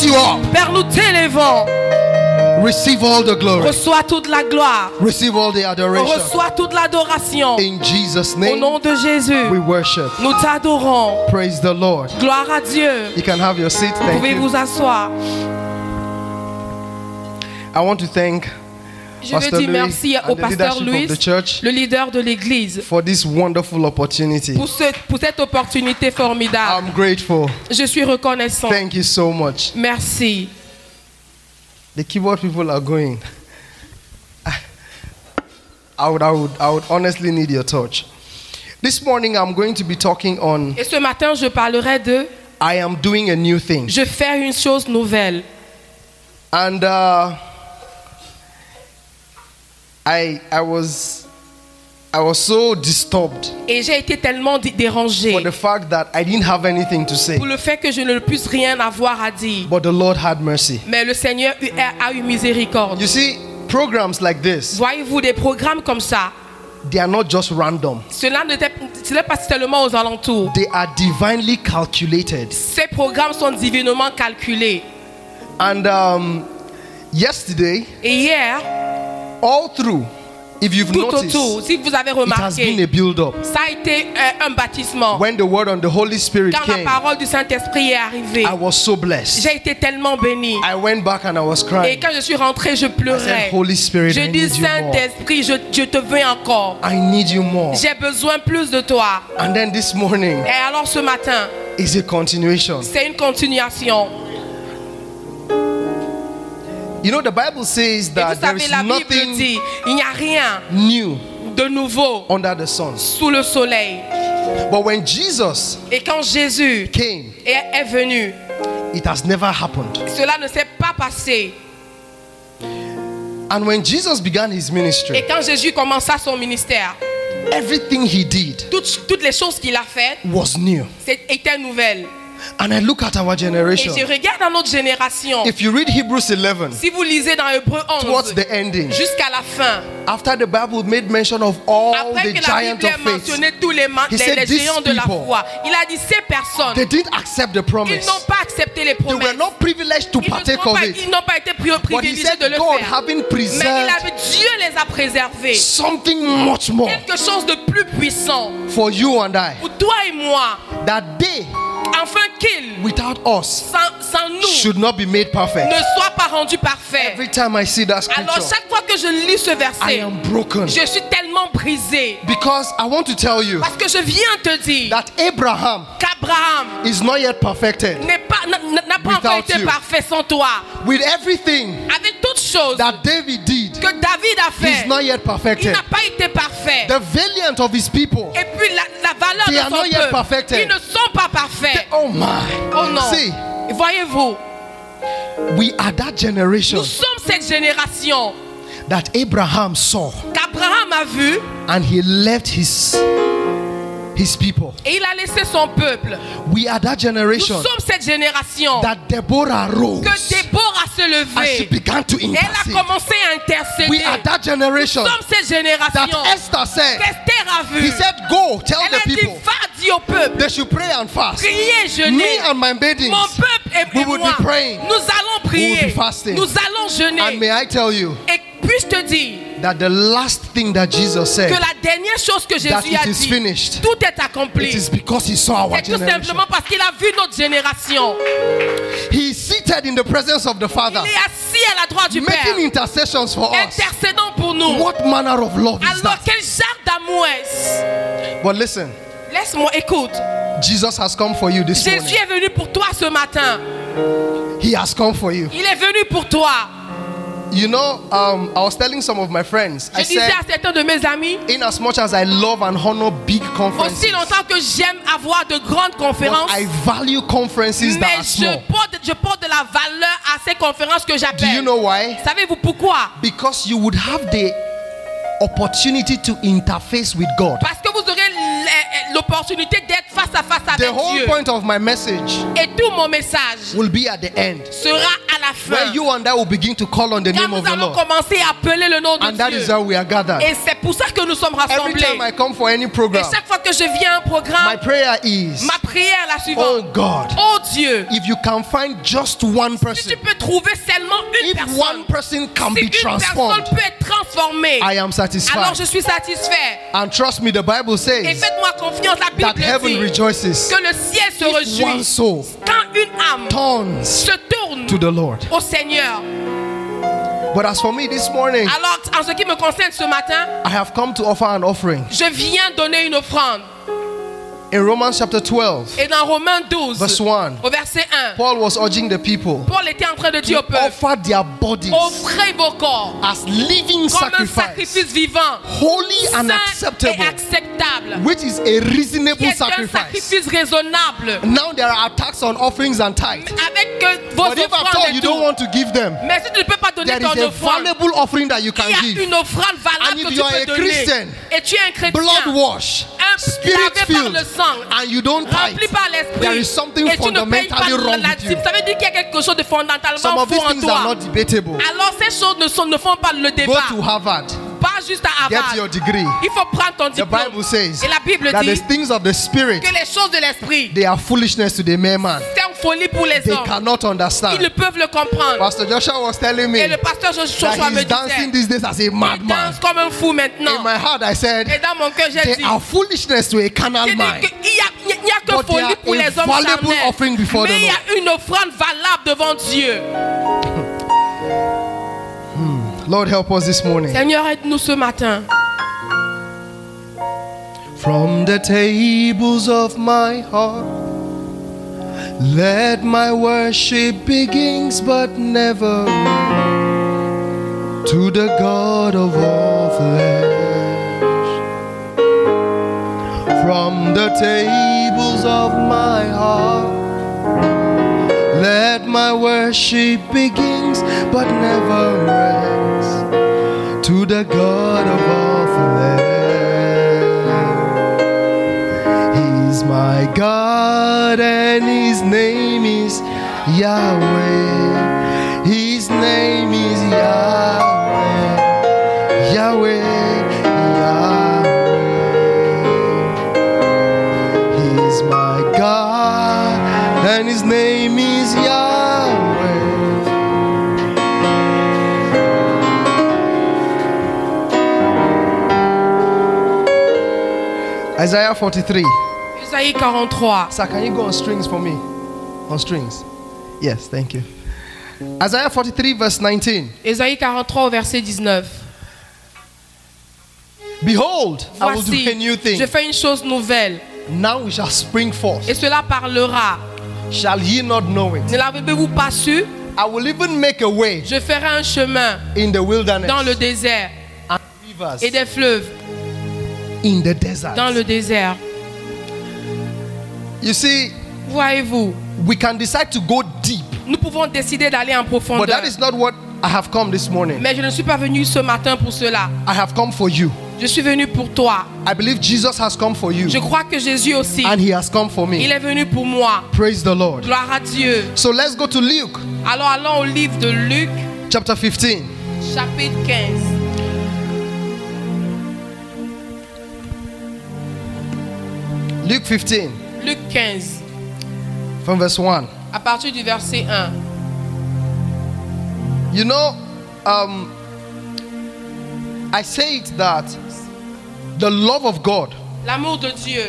lift you up. Père, nous t'élevons. Receive all the glory. Reçois toute la gloire. Receive all the adoration. Reçois toute l'adoration. In Jesus' Au name, nom de Jésus, we worship. nous t'adorons. Praise the Lord. Gloire à Dieu. You can have your seat. Vous Thank pouvez you. vous asseoir. I want to thank Je veux Pastor dire Louis merci and au the pasteur leadership Louis, of the church le leader de l'église, for this wonderful opportunity. pour cette opportunité formidable. I'm grateful. Je suis reconnaissant. Thank you so much. Merci. The keyboard people are going. I would honestly need your touch. This morning I'm going to be talking on Et ce matin, je parlerai de I am doing a new thing. je fais une chose nouvelle. And I was so disturbed Et j'ai été tellement dérangée for the fact that I didn't have anything to say. pour le fait que je ne puisse rien avoir à dire. But the Lord had mercy. Mais le Seigneur a eu miséricorde. You see, programs like this, Voyez-vous, des programmes comme ça, they are not just random. ce n'est pas seulement aux alentours. They are divinely calculated. Ces programmes sont divinement calculés. And yesterday, Et hier, all through, if you've tout noticed, autour, si vous avez it has been remarqué, a build-up. ça a été un bâtissement. When the word on the Holy Spirit Quand la came, parole du Saint-Esprit est arrivée, I was so blessed. j'ai été tellement béni. I went back and I was Et crying. quand je suis rentrée, je I pleurais. said, Holy Spirit, Je I dis, need you more. Saint-Esprit, je te veux encore. I need you more. J'ai besoin plus de toi. And then this morning Et alors ce matin, is a continuation. c'est une continuation. You know, the Bible says Et vous that there savez, is la Bible nothing dit, il n'y a rien new de nouveau under the sun. sous le soleil. But when Jesus Et quand Jésus came, est venu, it has never happened. cela ne s'est pas passé. And when Jesus began his Et ministry, quand Jésus commença son ministère, everything he did toutes les choses qu'il a faites was new. étaient nouvelles. And I look at our Et generation. je regarde à notre génération. If you read Hebrews 11, Si vous lisez dans Hébreux towards 11, the ending, jusqu'à la fin, after the Bible made mention of all après the que la giants Bible of a faith, mentionné tous les He said, les "These géants de la people, foi, il a dit ces personnes, they didn't accept the ils promise. n'ont pas accepté les They were promesses. not privileged to Ils partake of it. n'ont pas été But he privilégiés said de le God, faire. having Mais preserved Dieu les a préservés. something much more Quelque chose de plus puissant for you and I, pour toi et moi, that they, afin qu'ils, without us, sans nous, should not be made perfect. ne soient pas rendus parfaits. Every time I see that Alors scripture, chaque fois que je lis ce I verset, am broken. je suis tellement brisé. Because I want to tell you Parce que je viens te dire that Abraham qu'Abraham is not yet perfected. n'a pas encore Without été you. parfait sans toi. With everything Avec toutes choses that David did, que David a he's fait, not yet il perfected. n'a pas été parfait. The valiant of his people, Et puis la valeur They de are son not yet peuple, perfected. ils ne sont pas parfaits. oh my. Oh non. See, Voyez-vous, we are that generation nous sommes cette génération that Abraham saw, qu'Abraham a vu and he left his people. et il a laissé son peuple. We are that Nous generation sommes cette génération that Deborah rose que Déborah s'est and she levée. began to Elle a intercede. commencé à intercéder. We are that generation Nous sommes cette that génération Esther said, qu'Esther a vu. he said, go tell Elle a the dit, people va dire au peuple, they should pray and fast. priez, Me jeûnez. and my maidens, Mon peuple et we would moi, be praying. nous allons We prier. would be fasting. Nous allons And jeûner. may I tell you Et puis-je te dire that the last thing that Jesus said, que la dernière chose que that Jésus a it is dit, finished, tout est it accompli. is because he saw our C'est tout generation. simplement parce qu'il a vu notre génération. He is seated in the presence of the Father, Il est assis à la droite du Père, making intercessions for us. intercédant pour nous. What manner of love is Alors that? quel genre d'amour est-ce? But listen, Laisse-moi, écoute. Jesus has come for you this Jésus morning. est venu pour toi ce matin. He has come for you. Il est venu pour toi. You know, I was telling some of my friends, I Je disais said, à certains de mes amis, in as much as I love and honor big conferences, aussi longtemps que j'aime avoir de grandes but conférences, I value conferences that are mais small. je porte de la valeur à ces conférences que Do you j'appelle. know why? Savez-vous pourquoi? Because you would have the opportunity to interface with God. Parce que vous aurez l'opportunité d'être face à face The avec whole Dieu. point of my message Et tout mon message will be at the end. sera à la where fin. you and I will begin to call on the Car name nous of the allons Lord. commencer à appeler le nom de And that is Dieu. how we are gathered. Et c'est pour ça que nous sommes Every rassemblés. time I come for any Et program, chaque fois que je viens à un my programme, prayer is, ma prière est la oh suivante. God, Oh Dieu, if you can find just one si person, tu peux trouver seulement une if personne, one person can si be une personne transformed, peut être transformée, I am alors satisfied. je suis satisfait. And trust me, the Bible Et says faites-moi confiance, la that Bible heaven dit rejoices que le ciel se if one réjouit soul quand une âme turns se tourne to the Lord. au Seigneur. But as for me this morning, Alors, en ce qui me concerne ce matin, I have come to offer an offering. je viens donner une offrande. In Romans chapter 12, Et dans Romains 12, verse 1, au verset 1, Paul was urging the people Paul était en train de dire au to peuple, offer their bodies offrez vos corps as living comme un sacrifice, sacrifice vivant, holy and saint et acceptable, acceptable, which is a qui reasonable est un sacrifice. sacrifice raisonnable, Now there are attacks on offerings and tithes. avec vos But if at all offrandes you et don't tout. want to give them, Mais si tu ne peux pas donner there ton is a offrande, valuable offering that you il y can a give. une offrande valable And if que you tu are peux a donner. Christian, Et tu es un chrétien, Blood wash, spirit lavé par filled, le sang, and you don't rempli tithe, par l'esprit, there is something et tu ne payes pas fundamentally wrong la with dîme. you. Ça veut dire qu'il y a quelque chose de Some fondamentalement of these faux en things are toi. not debatable. Alors ces choses ne font pas le Go débat. to Harvard, Pas juste à get your Harvard. degree. Il faut prendre ton The diplôme. Bible says Et la Bible that dit the things of the Spirit, que les choses de l'esprit, they are foolishness to the mere man. c'est une folie pour les They hommes. cannot Ils ne understand. peuvent le comprendre. Pastor Joshua was telling Et me le pasteur that Joshua me he's dancing disait, these days as a il madman. danse comme un fou In maintenant. my heart, I said, Et dans mon cœur, j'ai they dit, are foolishness to a carnal j'ai dit mind. qu'il n'y a que But they folie are pour a les hommes valuable charnels. offering before the Mais il y a une offrande valable devant Dieu. Lord, help us this morning. Seigneur, aide-nous ce matin. From the tables of my heart, let my worship begins but never end. To the God of all flesh. From the tables of my heart, let my worship begins but never ends. To the God of all flesh. He's my God and His name is Yahweh. His name is Yahweh. Yahweh, Yahweh. He's my God and His name is Yahweh. Isaiah 43. Isaïe 43. Sir, can you go on strings for me? On strings. Yes, thank you. Isaiah 43 verse 19. Isaïe 43 au verset 19. Behold, I will do Voici, a new thing. je fais une chose nouvelle. Now we shall spring forth. Et cela parlera. Shall ye not know it? Ne l'avez-vous pas su? I will even make a way Je ferai un chemin in the wilderness dans le désert and rivers et des fleuves in the desert. dans le désert. You see, Voyez-vous, we can decide to go deep, nous pouvons décider d'aller en but profondeur. that is not what I have come this morning. Mais je ne suis pas venu ce matin pour cela. I have come for you. Je suis venu pour toi. I believe Jesus has come for you, Je crois que Jésus aussi, and He has come for il me. est venu pour moi. Praise the Lord. Gloire à Dieu. So let's go to Luke Alors allons au livre de Luc, chapter 15. chapitre 15. Luke 15 Luc 15, from verse 1. à partir du verset 1. You know, I say it that the love of God L'amour de Dieu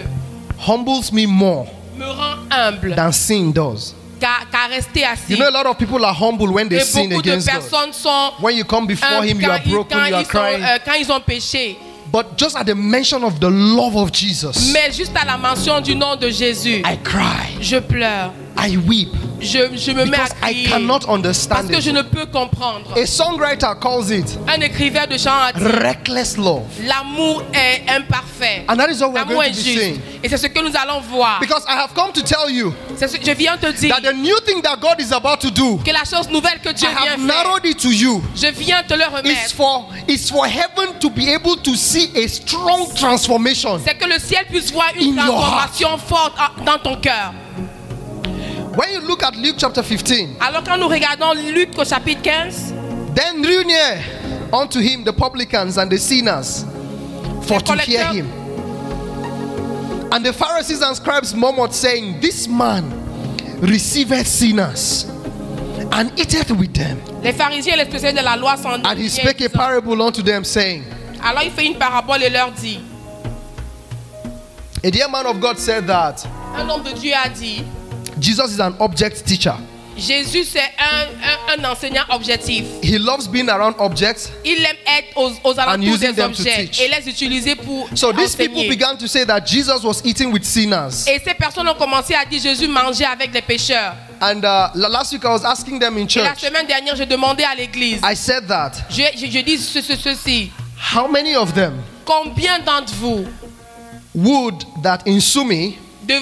humbles me more me rend humble than sin does. qu'à rester assis. You know, a lot of people are humble when they Et sin beaucoup de against God. personnes sont When you come before humbles Him, you are broken, you are crying. quand ils ont péché. But just at the mention of the love of Jesus, Mais juste à la mention du nom de Jésus, I cry, je pleure. I weep, Je me mets à because I crier. cannot Parce understand que je it. ne peux comprendre. A songwriter calls it Un écrivain de chant a dit, reckless love. l'amour est imparfait. And that is what we're L'amour going est to be juste. saying. Et c'est ce que nous allons voir. Because I have come to tell you Je viens te dire that the new thing that God is about to do, que la chose nouvelle que Dieu I have vient faire, narrowed it to you. je viens te le remettre. It's for heaven to be able to see a strong transformation. C'est que le ciel puisse voir In une your transformation forte dans ton cœur. When you look at Luke chapter 15, Alors quand nous regardons Luc au chapitre 15, then drew near unto him the publicans and the sinners for to hear him. And the Pharisees and scribes murmured, saying, This man receiveth sinners and eateth with them. les pharisiens et les spécialistes de la loi s'en And he spake a parable unto them, saying, Alors il fait une parabole et leur dit, a dear man of God said that un homme de Dieu a dit, Jesus is an object teacher. Jésus c'est un enseignant objectif. He loves being around objects. Il aime être aux alentours using des them to objets teach. et les utiliser pour So these people enseigner. began to say that Jesus was eating with sinners. Et ces personnes ont commencé à dire Jésus mangeait avec les pécheurs. And last week I was asking them in Et la church. semaine dernière, je demandais à l'église. I said that. Je dis ceci. How many of them Combien d'entre vous would that in Sumi there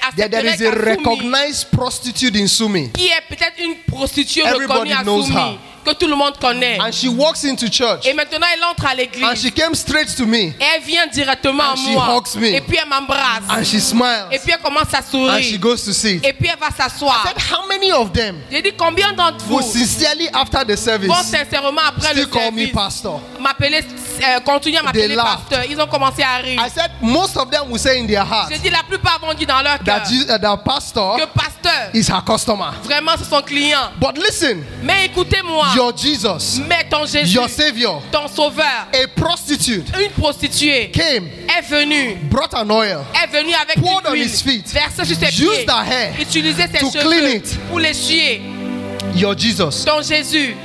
accepteraient is a qu'à Soumi, recognized prostitute in Sumi, qui est peut-être une prostituée Everybody reconnue à knows Soumi, her. que tout le monde connaît. and she walks into church Et maintenant, elle entre à and l'église. she came straight to me Et elle vient directement And à she moi. hugs me. Et puis elle m'embrasse. and she smiles Et puis elle commence à and she sourire. goes to sit. Et puis elle va I s'asseoir. said, how many of them J'ai dit combien d'entre vous would sincerely after the vont service sincèrement après le still call me service pastor? m'appeler, continuer à m'appeler They laughed. pasteur. Ils ont commencé à rire. I said most of them will say in their heart J'ai dit la plupart vont dire dans leur cœur that pastor que pasteur, is her customer. vraiment c'est son client. But listen, Mais écoutez-moi, your Jesus, mais ton Jésus, your Savior, ton sauveur, a prostitute une prostituée came, est venue brought est venue avec poured on une his feet, huile, versée sur ses used pieds, her hair utiliser ses to clean cheveux it. pour l'essuyer. your Jesus. Ton Jésus.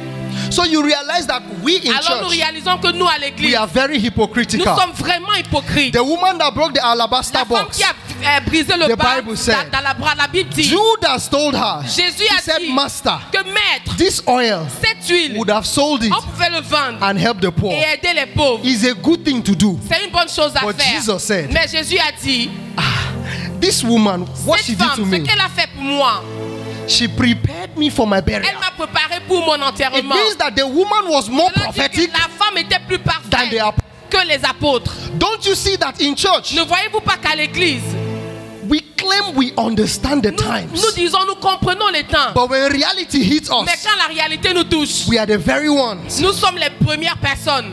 So you realize that we in Alors nous church, réalisons que nous à we l'église, are very nous hypocritical. sommes vraiment hypocrites. The woman that broke the alabaster La femme box, qui a brisé le The bas Bible said, dans la Bible dit, Judas told her, Jésus he a said, dit Master, que maître, this oil cette huile, would have sold it on pouvait le vendre and help the poor. et aider les pauvres. It's a good thing to do. C'est une bonne chose à But faire. Jesus said, Mais Jésus a dit, This woman, what she cette did femme, to ce me, qu'elle a fait pour moi, she prepared me for my elle burial. m'a préparé pour mon It enterrement. means that the woman was more Cela dit que prophetic la femme était plus than the parfaite apostles. que les apôtres. Don't you see that in church, Ne voyez-vous pas qu'à l'église, we claim we understand the times, nous disons, nous comprenons les temps. but when reality hits Mais us, quand la réalité nous touche, we are the very ones nous sommes les premières personnes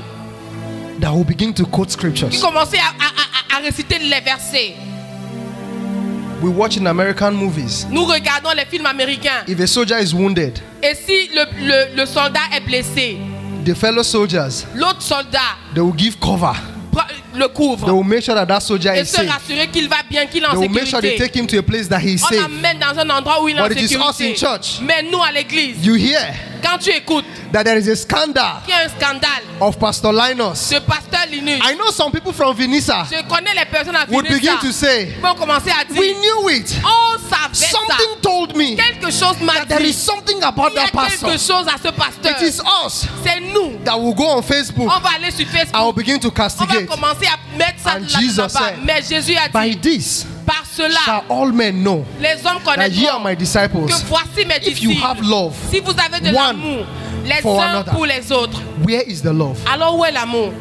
that will begin to quote qui scriptures. commençaient à réciter les versets. We watch in American movies. Nous regardons les films américains. If a soldier is wounded, Et si le soldat est blessé, the fellow soldiers, l'autre soldat they will give cover. le They couvre will make sure that that soldier et is se safe. rassurer qu'il va bien, qu'il est en They will make sure they sécurité. take him to a place that he is On safe. l'amène dans un endroit où il est en But it is us in sécurité. church. Mais nous à l'église, You hear quand tu écoutes that there is a scandal qu'il y a un scandale of Pastor Linus. de pasteur Linus, I know some people from Vinisa je connais les personnes à would begin to Vinessa say, qui vont commencer à dire, we knew it. oh savait ça, Something told me quelque chose m'a that there is dit, something about il y a that pastor. quelque chose à ce pasteur. It is us C'est nous. that will go on Facebook On va aller sur and Facebook. will begin to On va castigate. commencer à mettre ça And Jesus là-bas. said, Mais Jésus a By dit, this par cela, shall all men know les hommes that ye are connaîtront my disciples, que voici mes if you disciples. have love. Si vous avez de one l'amour, les for uns another. pour les autres, Where is the love? alors où est l'amour?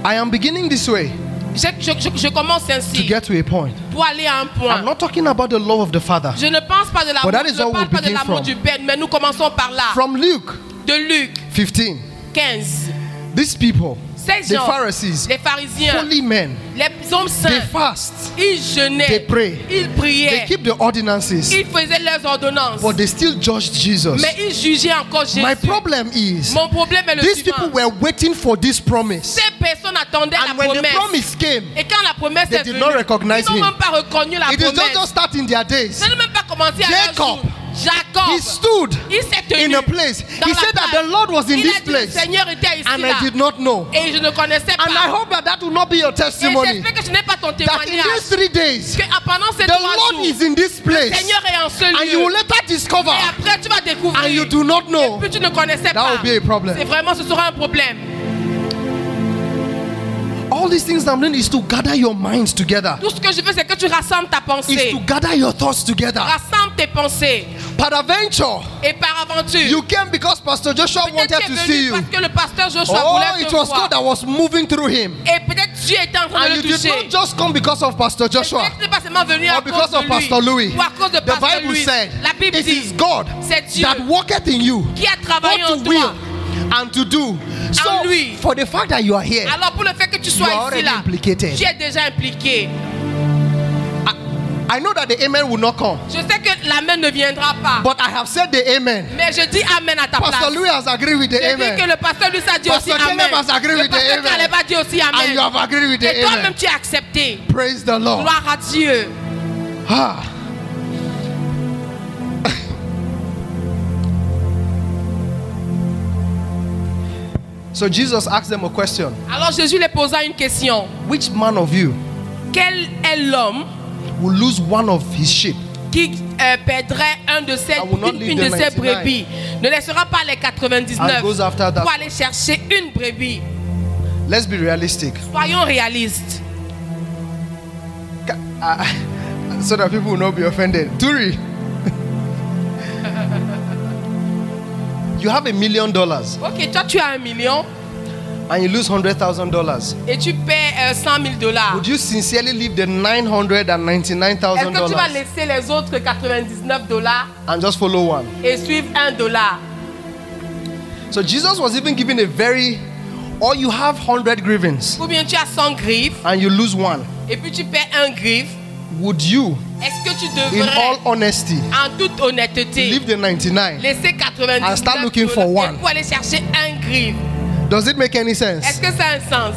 I am beginning this way Je commence to ainsi get to a point. pour aller à un point. I'm not talking about the love of the Father. Je ne pense pas de l'amour, But that is je ne what parle we pas de begin l'amour from. du Père, mais nous commençons par là. From Luke De Luc 15, 15. these people, Ces the gens, Pharisees, les pharisiens, holy men, les hommes they saints, fast, ils they jeûnaient, pray, ils they priaient, keep the ordinances, ils faisaient leurs ordonnances, but they still judged Jesus. mais ils jugeaient encore Jésus. My problem is, Mon problème est le these suivant. people were waiting for this promise. Ces personnes attendaient And la when the promesse. promise came, Et quand la promesse they est did venue, not recognize ils n'ont him. même pas reconnu la It is not promesse. just start in their days. Ça n'a même pas commencé à leur Jacob, jour. Jacob, He stood il s'est tenu in a place. dans He la said that place. the Lord was in Il this a dit, place. le Seigneur était ici And là. I did not know. Et je ne connaissais pas. And I hope that that will not be your Et testimony. j'espère que ce n'est pas ton That in témoignage. these 3 days, Que pendant ces the 3 Lord jours, is in this le place. Seigneur est en ce And you lieu. will later discover, Et après, tu vas découvrir. and you do not know. Puis tu ne connaissais That pas. will be a problem. C'est vraiment, ce sera un problème. All these things I'm doing is to gather your minds together. Tout ce que je veux, c'est que tu rassembles ta Is pensée. to gather your thoughts together. Rassemble tes pensées. Peradventure, Et par aventure, you came because Pastor Joshua peut-être wanted tu to es see venu you. parce que le pasteur Joshua Oh, voulait it te was voir. God that was moving through him. Et peut-être Dieu était en train And de you le did toucher. not just come because of Pastor Et Dieu Joshua n'est pas seulement venu à or because cause of de lui, Pastor Louis. ou à cause de The Pasteur Bible Louis. said La Bible it dit, is God c'est Dieu that worketh in you qui a travaillé both en to toi. will and to do. So lui. for the fact that you are here, Alors pour le fait que tu you are sois ici already là, implicated. tu es déjà impliqué. I know that the amen will not come, Je sais que l'amen ne viendra pas. but I have said the amen. Mais je dis amen à ta place. Pastor Louis has agreed with the Je dis que amen, le pasteur lui a dit aussi Pastor amen. Caleb has agreed Le with the pasteur amen. Caleb a dit aussi and you amen. have agreed with the Et toi-même amen. tu as accepté. Praise the Lord. Gloire à Dieu. Ah. So Jesus asked them a question. Alors Jésus les posa une question. Which man of you Quel est l'homme will lose one of his sheep qui perdrait une de ses will not leave the 99. brebis, ne laissera pas les 99 and goes after that? pour aller chercher une brebis? Let's be realistic. Soyons réalistes. So that people will not be offended. Turi, you have $1 million Ok, toi tu as $1 million and you lose $100,000. et tu paies $100,000. Would you sincerely leave the $999,000 Est-ce que tu vas laisser les autres $99 and just follow one? et suivre $1? So Jesus was even giving a very, or you have 100 grievance Ou bien tu as 100 griffes and you lose one. et puis tu paies un griffe. Would you, Est-ce que tu in devrais, all honesty, en toute honnêteté, leave the 99? laisser 99 and start looking for one? pour aller chercher un griffe? Does it make any Est-ce sense? que ça a un sens?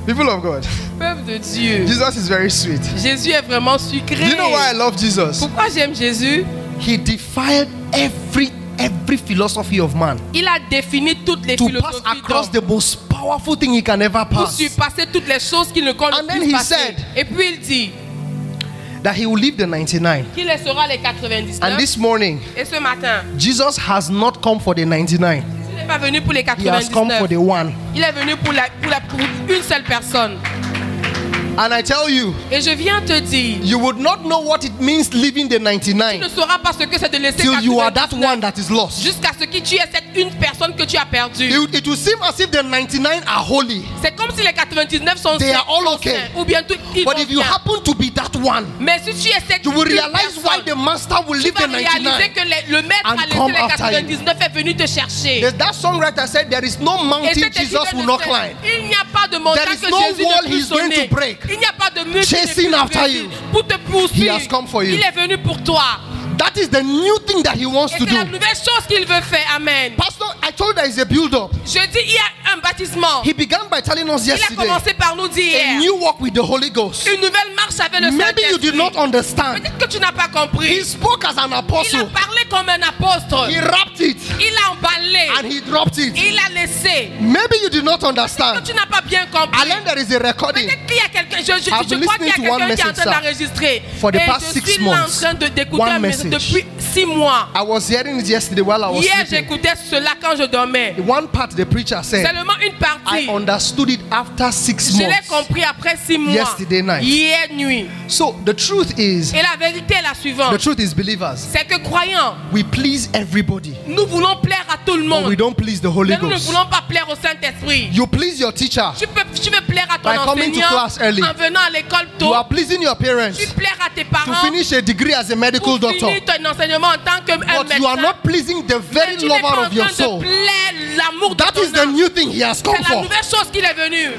People of God, Peuple de Dieu, Jesus is very sweet. Jésus est vraiment sucré. Do you know why I love Jesus? Pourquoi j'aime Jésus? He defied every philosophy of man Il a défini toutes les to pass philosophies across d'homme the most powerful thing he can ever pour pass. surpasser toutes les choses qu'il ne compte And then plus he passer. said Et puis il dit That he will leave the 99. qu'il laissera les And 99. this morning, Et ce matin, Jesus has not come for the 99. il n'est pas venu pour les He has come for 99. the one. Il est venu pour une seule personne. And I tell you, Et je viens te dire, you would not know what it means leaving the tu 99 ne sauras pas ce que c'est de laisser till you are that 99 one that is lost. jusqu'à ce que tu es cette une personne que tu as perdue. It will seem as if the 99 are holy. C'est comme si les 99 sont They saints, are all sont okay. saints, ou bien tout, ils But vont if you bien. happen to be that one, Mais si tu es cette you will une realize why personne, the master will tu leave vas the réaliser 99. que le maître and a come laissé les after you. 99 est venu te chercher. That songwriter said there is no Et mountain cet Jesus écrivain will not sait, climb. il n'y a pas de montagne There is que no Jésus wall ne peut he's going sonner. to break. Il n'y a pas de mur qui ne Chasing peut after briser you. pour te poursuivre. He has come for you. Il est venu pour toi. That is the new thing that he wants Et to c'est la do. nouvelle chose qu'il veut faire. Amen. Pastor, I told you there is a build-up. Je dis, il y a un baptisement. He began by telling us Il a yesterday commencé par nous dire a hier. new walk with the Holy Ghost. Une nouvelle marche avec le Maybe you did not Saint-Esprit. understand. Peut-être que tu n'as pas compris. He spoke as an Il a apostle. parlé comme un apôtre. He wrapped it Il a emballé. and he dropped it. Il a laissé. Maybe you did not Que understand. tu n'as pas bien compris. And then there is a recording Peut-être qu'il y a quelqu'un, je I've been crois qu'il y a listening to one quelqu'un qui est en message, train sir, d'enregistrer. for the Et past je 6 suis là en months. train d'écouter One un message message. depuis 6 mois. I was hearing it yesterday while I was Hier, sleeping. j'écoutais cela quand je dormais. One part the preacher said, Seulement une I partie. understood it after 6 Je l'ai months. compris après 6 mois. Yesterday night. Hier nuit. So the truth is, Et la vérité est la the suivante. truth is, believers, C'est que croyants, we please everybody, nous voulons plaire à tout le but monde. we don't please the Holy Mais nous ne Ghost. voulons pas plaire au Saint-Esprit. You please your teacher. Tu veux plaire à ton By coming to enseignant class early. en venant à l'école You tôt. are pleasing your parents Tu plaire à tes to parents finish a degree as a medical pour doctor, finir ton enseignement en tant que but you are médecin. not pleasing the Mais very tu n'es pas lover en of your train de soul. plaire l'amour de That ton is the âme. new thing he has come C'est la for. nouvelle chose qu'il est venu.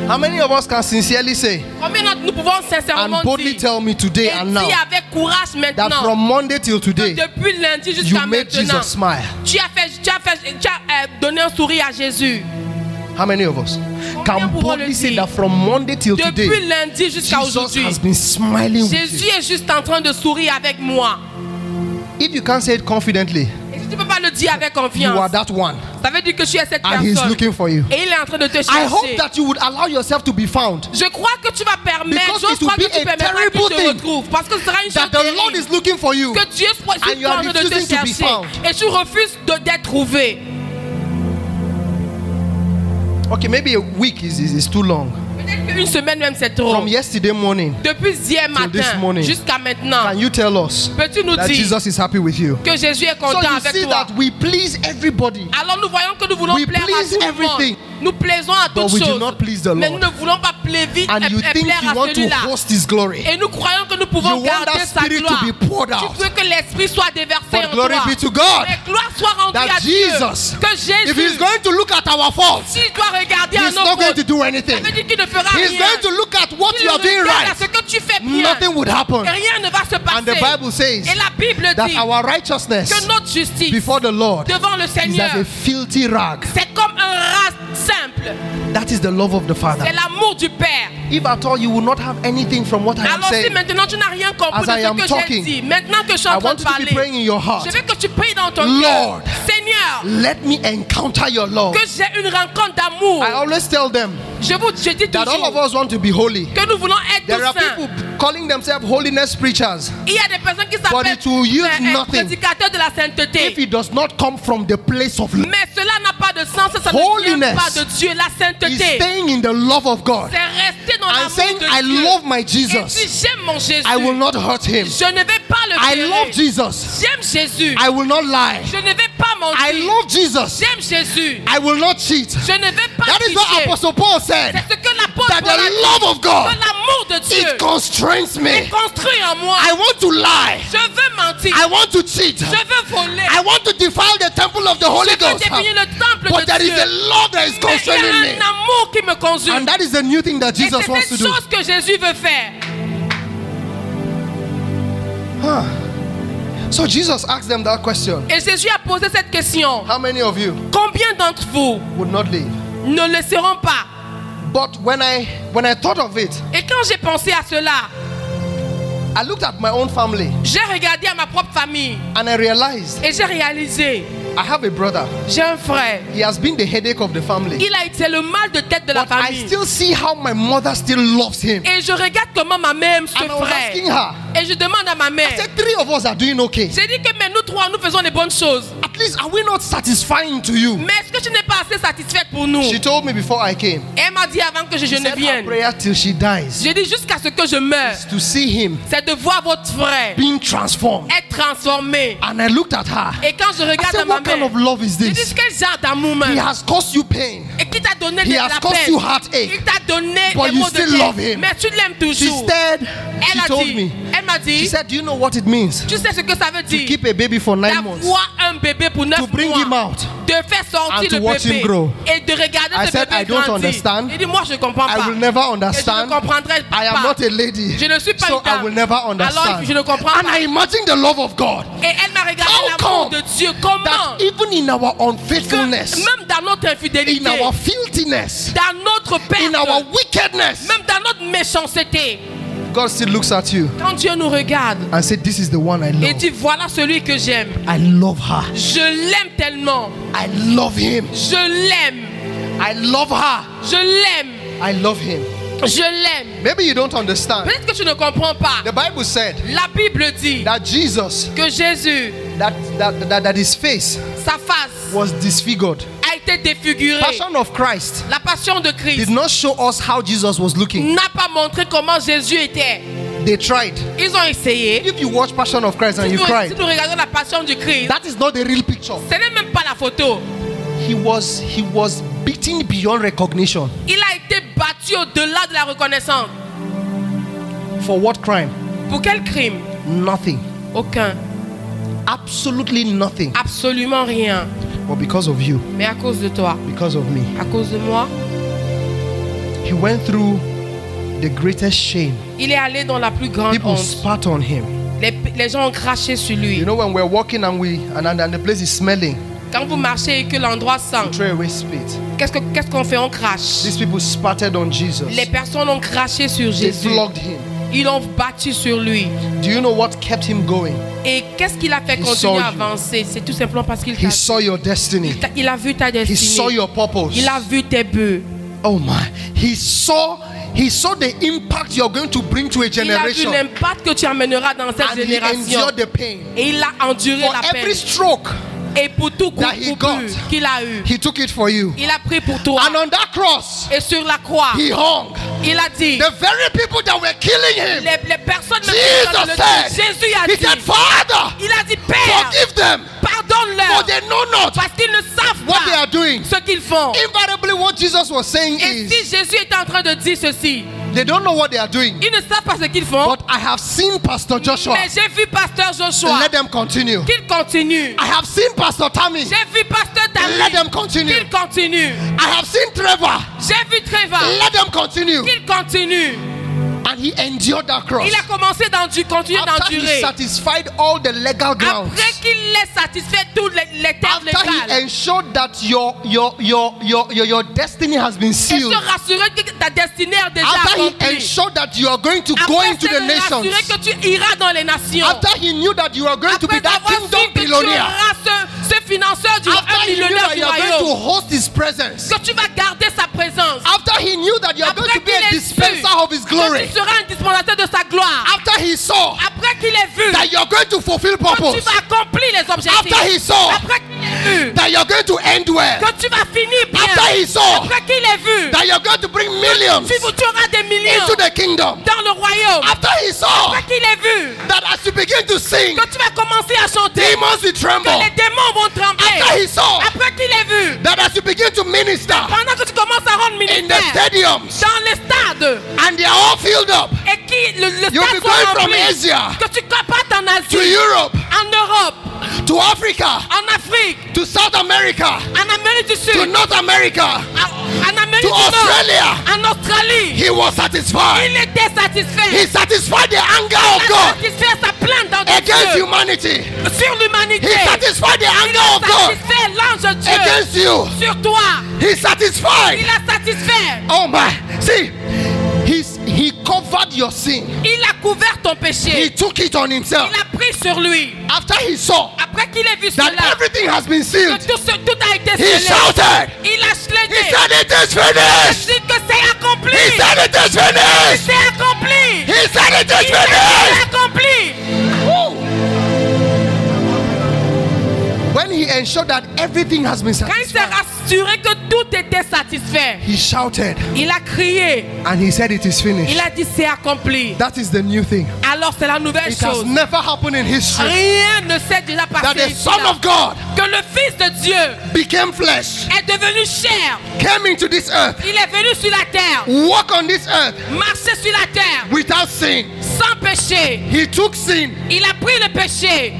How many of us can sincerely say Combien d'entre nous pouvons sincèrement and boldly dire tell me today et and now dire avec courage that maintenant from Monday till que today depuis lundi you jusqu'à made maintenant, Jesus smile? tu as donné un sourire à Jésus. How many of us Combien can pouvons boldly le say dire? that from Monday till Depuis today lundi jusqu'à Jesus aujourd'hui, has been smiling with Jésus you? est juste en train de sourire avec moi. If you can't say it confidently, Et si tu ne peux pas le dire avec you are confiance, that one ça veut dire que tu es cette and he's personne. looking for you. Et il est en train de te I hope chercher. that you would allow yourself to be found, Je crois que tu vas permettre, Because je it will crois que be tu a permettras terrible qu'il te thing retrouve. Parce que ce sera une chose that the Lord terrible. is looking for you. Que Dieu soit And you en are train de te refusing to be chercher. found. Et tu refuses d'être trouvé. Okay, maybe a week is too long. Peut-être qu'une semaine même c'est trop. From yesterday morning, Depuis hier till this matin morning, jusqu'à maintenant, can you tell us peux-tu nous that dire Jesus is happy with you? que Jésus est So content you avec see toi? that we please everybody, Alors nous voyons que nous voulons We plaire à please tout le everything. monde. Nous plaisons à but toutes we do choses. not please the Mais nous Lord. ne voulons pas plaire vite And you think plaire you à want to celui-là. host His glory. Et nous croyons que nous You pouvons want garder that sa spirit to gloire. be poured Tu out. veux que l'esprit soit déversé But en glory toi. be to God. Et gloire soit rendue That à Dieu. Jesus, Que if He's Jésus, going to look at our faults, s'il doit regarder à He's nos not going fautes, to do ça anything. veut dire qu'il ne fera He's rien. going to look at what Il you are doing regarde à right. ce que tu fais bien. Nothing would happen. Et rien ne va se passer. And the Bible says Et la Bible that dit our righteousness que notre justice before the Lord devant le is Seigneur, as a filthy rag. c'est comme un rat simple. That is the love of the Father. C'est l'amour du Père. If at all you will not have anything from what I am Alors si saying, maintenant tu n'as rien compris As de I ce am que j'ai talking, dit, maintenant que je suis en I train want de you to be parler, praying in your heart. je veux que tu pries dans ton Lord, cœur. Seigneur, let me encounter your love. que j'ai une rencontre d'amour. I always tell them Je dis that all of toujours us want to be holy. que nous voulons être There are tous saints. people calling themselves holiness preachers. Il y a des personnes qui But s'appellent it will use nothing prédicateurs de la if sainteté. it does not come from the place of love. Mais cela n'a pas de sens, ça ne Holiness vient pas de Dieu. La Is sainteté, staying in the love of God c'est rester dans and l'amour saying, de I Dieu. love my Et puis Jesus. j'aime mon Jésus. I will not hurt him. Je ne vais pas le I ferir. love Jesus. J'aime Jésus. I will not lie. Je ne vais pas mentir. I love Jesus. J'aime Jésus. I will not cheat. Je ne vais pas That is what tricher. Apostle Paul said. C'est ce que l'apôtre That Paul a the dit. love of God, Que l'amour de Dieu it constrains me. est construit en moi. I want to lie. Je veux mentir. I want to cheat. Je veux voler. I want to defile the temple of the Holy Je veux Ghost. définir le temple But de there is Dieu. a love that is Mais il y constraining a me. un amour qui me conduit. And that is the new thing that Et Jesus c'est wants cette to do. chose que Jésus veut faire. So Jesus asked them that question. Et Jésus a posé cette question. How many of you Combien d'entre vous would not leave? ne le seront pas? But when I thought of it, Et quand j'ai pensé à cela, I looked at my own family j'ai regardé à ma propre famille and I realized et j'ai réalisé, I have a brother. j'ai un frère. He has been the headache of the family. Il a été le mal de tête de la But I famille. still see how my mother still loves him. Et je regarde comment ma mère aime ce And I was asking frère. her, Et je demande à ma I mère. said, 3 of us are doing okay. J'ai dit que mais nous trois, nous faisons les bonnes choses. At least are we not satisfying to you? Mais est-ce que tu n'es pas assez satisfaite pour nous? She told me before I came. Et elle m'a dit avant que je She ne said her vienne. prayer till she dies J'ai dit jusqu'à ce que je meure. to see him C'est de voir votre frère being transformed. être transformé. And I looked at her. Et quand je I regarde à said, ma what kind mère, of love is je dis this? quel genre d'amour He même. has caused you pain. Et qui t'a donné He de has la caused peine. you heartache. Il t'a donné But des you mots de still love paix. him. Mais tu l'aimes toujours. Instead, Elle she a told dit, me, elle m'a she dit, said, do you know what it means tu sais ce que ça veut to dire keep a baby for 9 months? d'avoir un bébé pour 9 To bring mois, him out de faire sortir and to le watch bébé him grow. et de regarder I ce said, bébé I don't grandir. understand. Il dit, moi je ne comprends I pas. will never Et je ne understand. comprendrai I am pas. not a lady. Je ne suis pas So une dame. I will never Alors understand. je ne comprends And pas. I imagine the love of God. Et elle m'a regardé How l'amour come de Dieu. Comment that even in our que unfaithfulness, même dans notre infidélité, in our filthiness, dans notre in perte, our wickedness, même dans notre méchanceté, God still looks at you quand Dieu nous regarde and said, this is the one I et love. dit voilà celui que j'aime. I love her. Je l'aime tellement. I love him. Je l'aime. I love her. Je l'aime. I love him. Je l'aime. Maybe you don't understand. Peut-être que tu ne comprends pas. The Bible said La Bible dit that Jesus, que Jésus, that his face sa face was disfigured. a été défigurée. Passion of Christ La passion de did Christ not show us how Jesus was looking. n'a pas montré comment Jésus était. They tried. Ils ont essayé. If you watch Passion of Christ and Si you nous, cried, si nous regardons la passion du Christ, that is not the real picture. ce n'est même pas la photo. He was beaten beyond recognition. Il a été battu au-delà de la reconnaissance. For what crime? Pour quel crime? Nothing. Aucun. Absolutely nothing. Absolument rien. But because of you, Mais à cause de toi, because of me, à cause de moi, he went through the greatest shame. il est allé dans la plus grande People honte. spat on him. Les gens ont craché sur lui. You know, when we're walking and the place is smelling, Quand vous marchez et que l'endroit we sent, throw away spit. qu'est-ce qu'on fait? On crache. These people spattered on Jesus. Les personnes ont craché sur They Jésus. flogged him. Ils l'ont battu sur lui. Do you know what kept him going? Et qu'est-ce qu'il a fait He continuer saw à you. avancer? C'est tout simplement parce qu'il He saw your destiny. il a vu ta He saw destinée. your purpose. Il a vu tes bœufs. Oh my. He saw the impact you're going to bring to a Il a vu generation. l'impact que tu amèneras dans cette And he génération. endured the pain. Et il a enduré For la every peine. stroke, Et pour tout coup that he got, qu'il a eu, he took it for you. il a pris pour toi. And on that cross, Et sur la croix, he hung. Il a dit, the very people that were killing him, les personnes même Jesus qui sont dans le said, tuer, Jésus a he dit, said, Father, il a dit, Père, forgive them, for pardonne-leur, they know not parce qu'ils ne savent what they pas are doing. ce qu'ils font. Invariably, what Jesus was saying Et is, si Jésus est en train de dire ceci, they don't know what they are doing. ils ne savent pas ce qu'ils font, But I have seen Pastor Joshua. mais j'ai vu Pasteur Joshua, Let them continue. qu'il continue. I have seen Pastor Tammy. J'ai vu Pasteur Let them David, continue. qu'il continue. I have seen Trevor. J'ai vu Trevor, Let them continue. qu'il continue. And he endured that cross. Il a commencé continuer After he d'endurer. satisfied all the legal grounds. Après qu'il ait satisfait toutes les terres After he légales. ensured that your destiny has been Et sealed. se rassurer que ta destinée est déjà After he accomplie. ensured that you are going to go Après into the s'être rassuré nations. que tu iras dans les nations. After he knew that you are going to be Après that avoir kingdom su que tu billionaire. auras ce financeur du After he knew millionnaire that du you are going to royaume. host his presence. Que tu vas garder sa présence. After he knew that you are going Après to be qu'il a ait dispenser su of his que glory. tu seras un dispensateur de sa gloire. After he saw Après qu'il ait vu that you are going to fulfill que tu purpose. vas accomplir les objectifs. After he saw Après qu'il ait vu that you are going to end well. que tu vas finir bien. After he saw Après qu'il ait vu that you are going to bring millions tu auras des millions into the kingdom. dans le royaume. After he saw Après qu'il ait vu that as you begin to sing, que tu vas commencer à chanter, demons will que tremble. les démons vont trembler. After he saw Après qu'il ait vu, that as you begin to minister pendant que tu commences à rendre in the ministère stadiums dans les stades and they are all filled up, et qui le you'll be stade soit going from rempli, Asia que tu partes en to Asie, Europe, en Europe, to Africa, en Afrique, to South America, en Amérique du to Sud, North America, en Amérique to du Nord, Australia. en Australie. He was satisfied. Il était He satisfait. satisfied the anger of Il a God satisfait sa plainte dans against Dieu humanity. sur l'humanité. He satisfied the Il anger a of God satisfait l'ange de Dieu against you. sur toi. He satisfied. Il a satisfait. Oh my. See, he covered your sin. Il a couvert ton He péché. took it on himself. Il a pris sur lui. After he saw Après qu'il ait vu that cela, everything has been que sealed, tout a été he scellé. shouted. Il a He scellé. said, "It is Il finished." dit que c'est accompli. He said, "It is finished." C'est accompli. He said, "It is Il a dit, finished." c'est accompli. Woo. When he ensured that everything has been Quand il s'est satisfied, rassuré que tout était satisfait, he shouted il a crié. and he said, "It is finished." Il a dit c'est accompli. That is the new thing. Alors c'est la nouvelle It has chose. never happened in history Rien ne s'est déjà that passé the ici, Son là. of God Que le Fils de Dieu became flesh, est devenu chair. came into this earth, Il est venu sur la terre, walk on this earth marcher sur la terre, without sin. sans péché. He took sin Il a pris le péché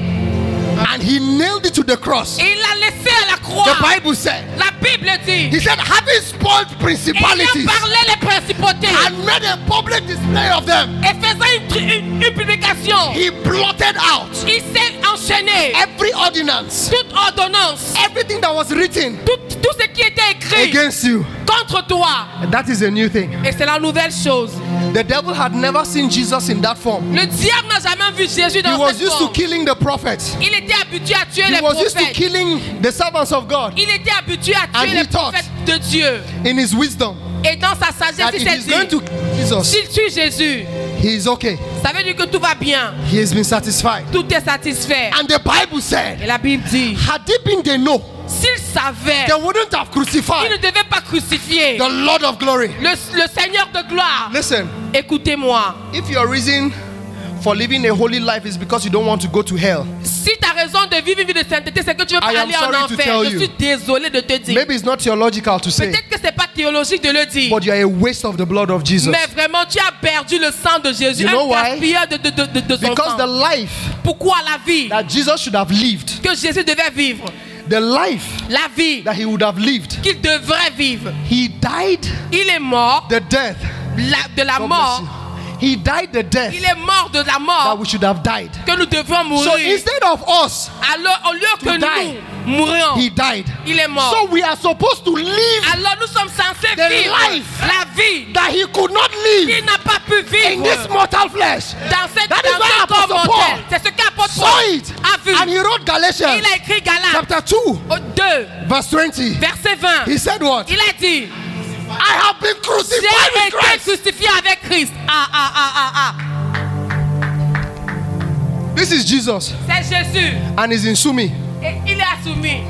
and he nailed it to the cross. et il l'a laissé à la croix. The Bible said, La Bible dit, he said, having spoiled ayant principalities parlé les principautés and made a public display of them, et faisant une publication, he blotted out il s'est enchaîné every ordinance, toute ordonnance, everything that was written tout ce qui était écrit against you. contre toi. And that is a new thing. Et c'est la nouvelle chose. The devil had never seen Jesus in that form. Le diable n'a jamais vu Jésus He dans was cette used to forme. killing the prophets. Il était habitué à tuer He les was used to prophètes. killing the servants of God. Il était habitué à And tuer he les thought prophètes de Dieu. in his wisdom Et dans sa sagesse, that il if s'est he's going dit, to kill Jesus, s'il tue Jésus, he is okay. ça veut dire que tout va bien. He has been satisfied. Tout est satisfait. And the Bible said, Et la Bible dit, had it been they know, s'il savait, they wouldn't have il ne crucified devait pas crucifier the Lord of glory. le Seigneur de gloire. Listen, Écoutez-moi. if your reason for living a holy life is because you don't want to go to hell, Si ta raison de vivre une vie de sainteté, c'est que tu veux pas I am aller en sorry to enfer, tell je you. suis désolé de te dire. maybe it's not theological to say, Peut-être que c'est pas théologique de le dire. but you are a waste of the blood of Jesus. Mais vraiment, tu as perdu le sang de Jésus. You know Un why? gaspillage de son Because the sang. life Pourquoi la vie that Jesus should have lived, que Jésus devait vivre, the life la vie that he would have lived, qu'il devrait vivre, he died il est mort the death. de la God bless mort. you. He died the death Il est mort de la that mort we should have died. que nous devions So mourir. instead of us, Alors, au lieu to que die, nous mourions, he died. il est mort. So we are supposed to live Alors, nous sommes censés the vivre life la vie that he could not live qu'il n'a pas pu in vivre this mortal flesh. dans cette That is why corps Apostle mortel. Paul C'est ce qu'apôtre Saw Paul it a vu. and he wrote Galatians Il a écrit Galates chapter 2 au 2, verse 20. verset 20. He said what? Il a dit, I have been crucified j'ai with été Christ. crucifié avec Christ. This is Jesus C'est Jésus. and he's in Sumi. Et il est soumis.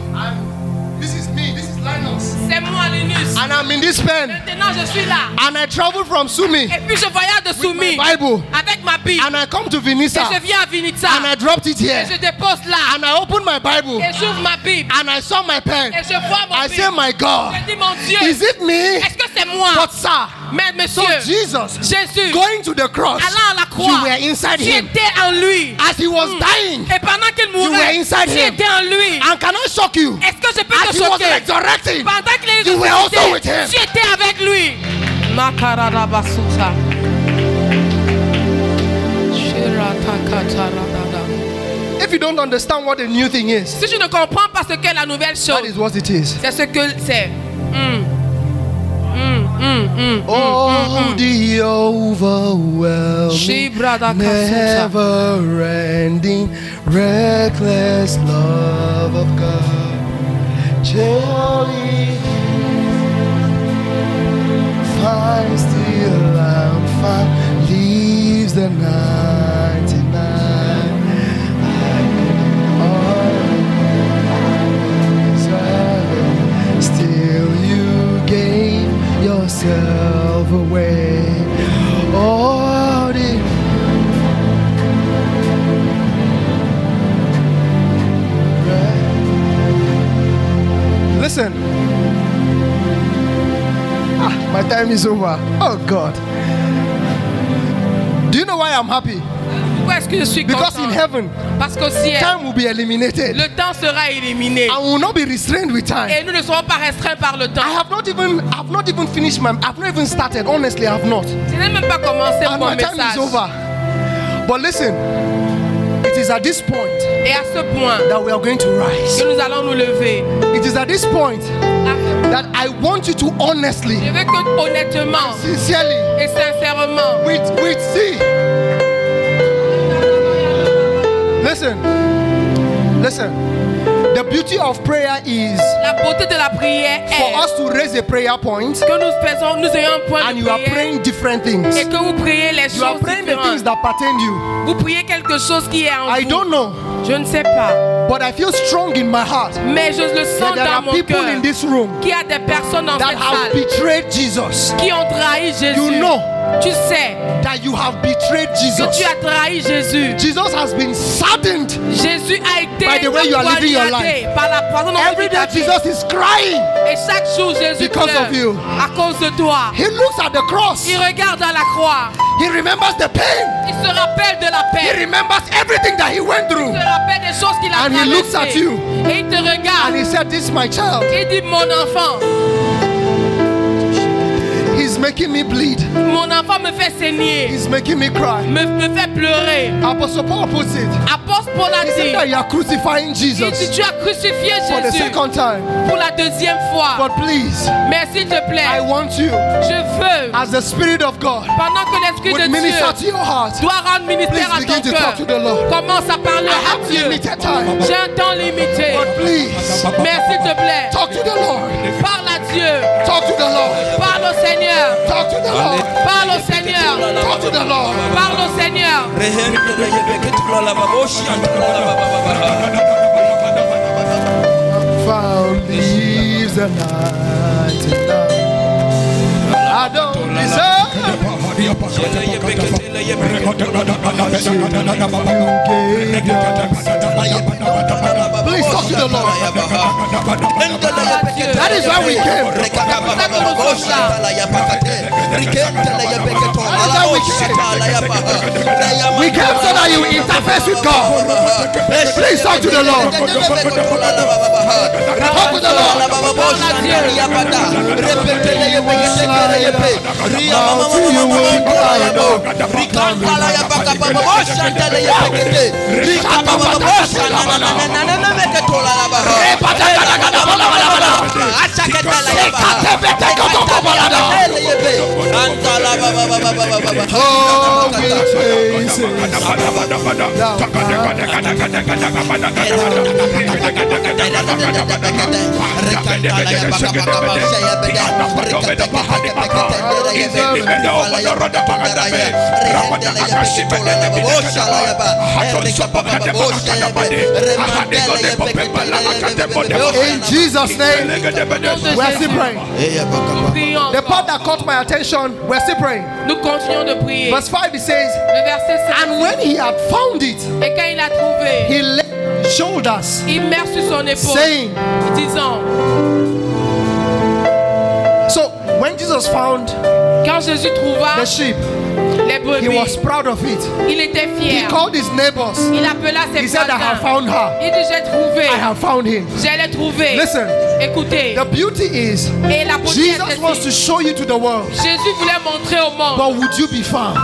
This is me. This is Linus. C'est moi, Linus. And I'm in this pen. Maintenant, je suis là. And I travel from Sumi Et puis je voyage de Soumis Bible. avec ma Bible. And I come to Et Vinisa. je viens à Vinitsa. And I dropped it Et here. je dépose là. And I opened my Bible. Et j'ouvre ma Bible. And I saw my pen. Et je vois mon I Bible. say, my God, Je dis, mon Dieu, is it me? est-ce que c'est moi? But sir, Mais so monsieur, Jesus Jésus, going to the cross, allant à la you croix, were inside tu him. étais en lui. As he was dying, Et pendant qu'il you were mourait, inside tu him. étais en lui. And can I shock you? Est-ce que je peux As te he was choquer? resurrecting, Pendant qu'il est you were also with ressuscité, him. tu étais avec lui. Makarabasuta. If you don't understand what the new thing is, Si tu ne comprends pas ce qu'est la nouvelle that chose, is what it is. c'est ce que c'est. Oh, the overwhelming, Shibradakasuta. never-ending, reckless love of God. Surely finds the lamb, leaves the 99. Still you gave yourself away. Oh, listen. My time is over. Oh God. Do you know why I'm happy? Pourquoi est-ce que je suis Because in content? heaven, Parce qu'au ciel, time will be eliminated. le temps sera éliminé. I will not be restrained with time. Et nous ne serons pas restreints par le temps. I've not even finished I've not even started. Honestly, I've not. Je n'ai même pas commencé And mon my time is message. over. But listen, it is at this point Et à ce point that we are going to rise. que nous allons nous lever. It is at this point that I want you to honestly, Je veux que honnêtement sincerely, et sincèrement, with see. Listen. The beauty of prayer is la beauté de la prière for est us to raise a prayer point, que nous ayons un point and de you are prière praying different things. et que vous priez les You are choses praying the things différentes. that pertain you. Vous priez quelque chose qui est en I vous. don't know, Je ne sais pas, but I feel strong in my heart mais je le that sens there dans are mon people cœur in this room qu'il y a des personnes dans that cette have salle betrayed Jesus. qui ont trahi Jésus. You know Tu sais that you have betrayed que Jesus. tu as trahi Jésus. Jesus has been saddened. Jésus a été By the way you are living your poignardé par la façon dont Every tu day as fait. Jesus is crying. Et chaque jour Jésus Because pleure of you. à cause de toi. He looks at the cross. Il regarde à la croix. He remembers the pain. Il se rappelle de la He peine. remembers everything that he went Il through. se rappelle des choses qu'il a And he looks at traversées. you. Et il te And regarde. he said, this is my child. Il dit mon enfant. He's making me bleed. Mon enfant me fait saigner. He's making me cry. Me fait pleurer. Apostle Paul puts it. Apôtre Paul a He said dit. that you are crucifying Il dit Jesus tu as crucifié for the Jésus second time. pour la deuxième fois. But please, Mais s'il te I plaît, want you, je veux, as the Spirit of God, pendant que l'Esprit would de minister Dieu to your heart. doit rendre ministère Please à begin ton to cœur, talk to the Lord. commence à parler I à have Dieu. limited time. J'ai un temps limité. But please, Mais s'il te plaît, talk to the Lord. parle à Dieu. Talk to the Lord. Parle au Seigneur. Talk to the Lord. Parle au Seigneur. Talk to the Lord. Parle au Seigneur. Found leaves the 99. I don't deserve. You gave Please talk to the Lord. That is why we came. We came so that you interface with God. Please talk to the Lord. Talk to the Lord. Oh, we praise Him. In Jesus' name, we're still praying. The part that caught my attention, we're still praying. Nous continuons de prier. Verse 5, it says, Le verset 5. and when he had found it, Et quand il a trouvé, he laid on his shoulders, il met sur son épaule, saying, disant, so when Jesus found quand Jésus trouva the sheep, les he brebis, was proud of it. il était He fier. called his neighbors. Il appela ses He said, I have voisins. found her. Il dit, j'ai trouvé. I have found him. Je l'ai trouvé. Listen, Écoutez. the beauty is, Et la beauté est Jesus wants to ceci. show you to the world. Jésus voulait montrer au monde. But would you be found?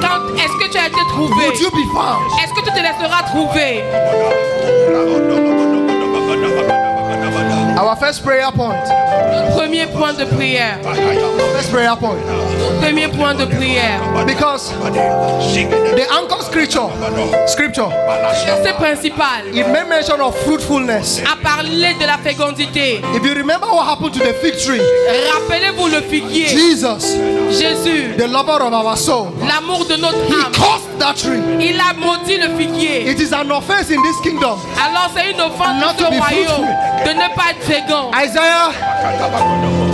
Quand est-ce que tu as été trouvé? Would you be found? Est-ce que tu te laisseras trouver? Our first prayer point. Premier point de prière. First prayer point. Premier point de prière. Because the anchor scripture, Verset principal it made mention of fruitfulness. a parlé de la fécondité. If you remember what happened to the fig tree, Rappelez-vous le figuier. Jesus, Jésus, the lover of our soul, l'amour de notre he âme. cursed that tree. Il a maudit le figuier. It is an offense in this kingdom. Alors c'est une offense Not dans ce to be royaume fruitful. de ne pas être fécond. Isaiah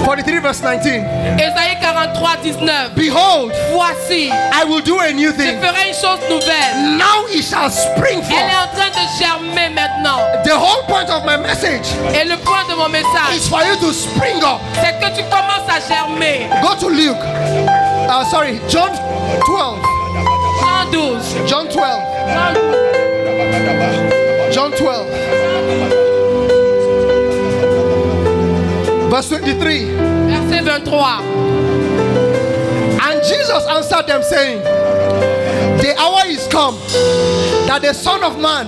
43 verse 19. Ésaïe 43, 19. Behold, Voici, I will do a new je thing. ferai une chose nouvelle. Now it shall spring Elle est forth. en train de germer maintenant. The whole point of my message Et le point de mon message, is for you to spring up. c'est que tu commences à germer. Go to Luke. John 12. 112. John 12. 112. John 12. Verse 23. Verset 23. And Jesus answered them, saying, the hour is come that the Son of Man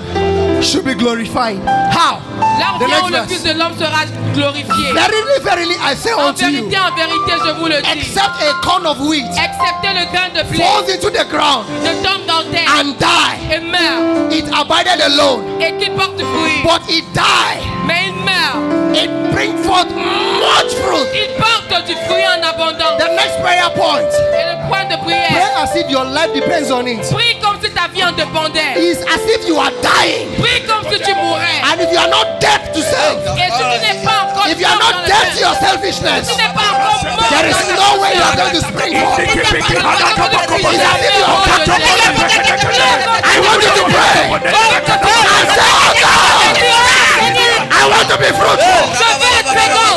should be glorified. How? Là The vient où le next Fils verse. de l'homme sera glorifié. Verily, verily, I say En unto you, vérité, je vous le dis. except a corn of wheat Excepté le grain de blé falls into the ground ne tombe dans terre and die, et meurt it abided alone, et qu'il porte du fruit. but it die, Mais il meurt. it bring forth much fruit. Il porte du fruit en abondance. The next prayer point, Et le point de pray prière. as if your life depends on it. Prie comme si ta vie en dépendait. Is as if you are dying, Prie comme si tu mourais. and if you are not dead to self, Et si tu n'es pas encore if you are mort not dans dead le to your cœur, selfishness, tu n'es pas encore mort there is dans no le way you are cœur. going to spring forth. Il n'y a pas de façon de It's prier. as if you are Oh, Dieu. I want you to pray. And say, oh God, I want to be fruitful. Je veux être fécond.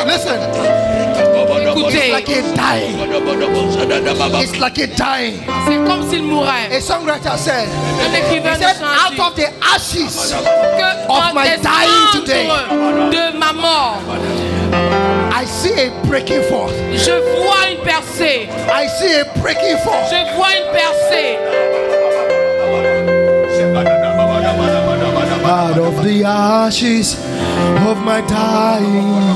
Listen. Écoutez, Like a dying. It's like a dying. c'est comme s'il mourait. A songwriter said, Un écrivain he de said, chant out dit of the ashes que of dans my des dying today, cendres de ma mort, I see a breaking forth. je vois une percée. I see a breaking forth. Je vois une percée. Out of the ashes of my dying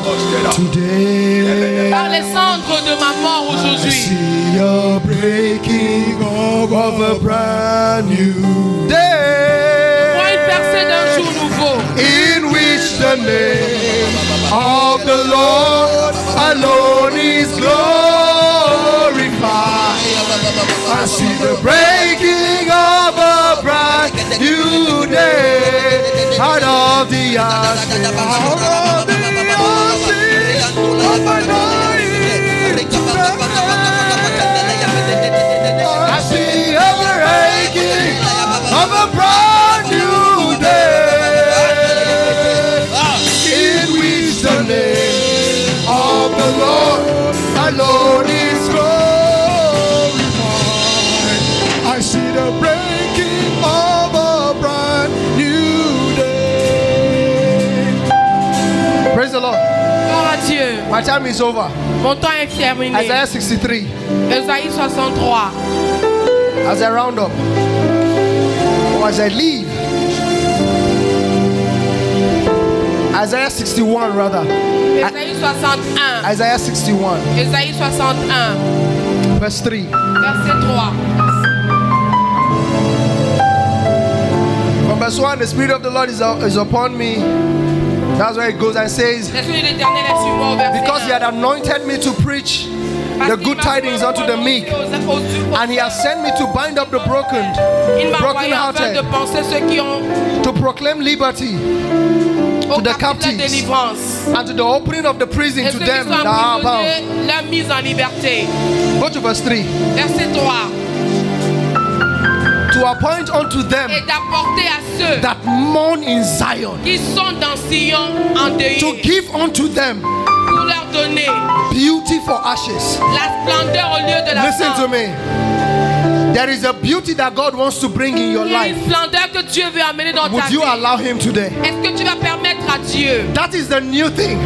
today, Par les cendres de ma mort I aujourd'hui, see a breaking of a brand new day, vois une percée d'un jour nouveau. in which the name of the Lord alone is glorified. I see the breaking of a brand new day, out of the ashes, out of the ashes of my dying today. I see a breaking of a brand new day, in which Dieu. My time is over. Mon temps est terminé. Isaiah 63. Esaïe 63. As I round up, or as I leave, Isaiah 61 rather. Esaïe 61. Isaiah 61, Esaïe 61. verse 3. Verset 3. From verse 1, the Spirit of the Lord is upon me. That's where it goes and says, L'Esprit de l'Éternel est sur moi au verset because he 1. had anointed me to preach the good tidings unto the meek, and he has sent me to bind up the broken, Il m'a envoyé afin brokenhearted, de penser ceux qui ont to proclaim liberty au the captif la captives, délivrance. and to the opening of the prison Et to ceux qui them sont that are bound. emprisonnés, la mise en liberté. Go to verse 3. Verset 3. To appoint unto them Et d'apporter à ceux that mourn in Zion, qui sont dans Sion endeuillés, to give unto them pour leur donner beauty for ashes. la splendeur au lieu de la Listen to cendre. me. There is a beauty that God wants to bring in your Il y a life. une splendeur que Dieu veut amener dans ta Would you vie. allow him today? Est-ce que tu vas permettre à Dieu? That is the new thing.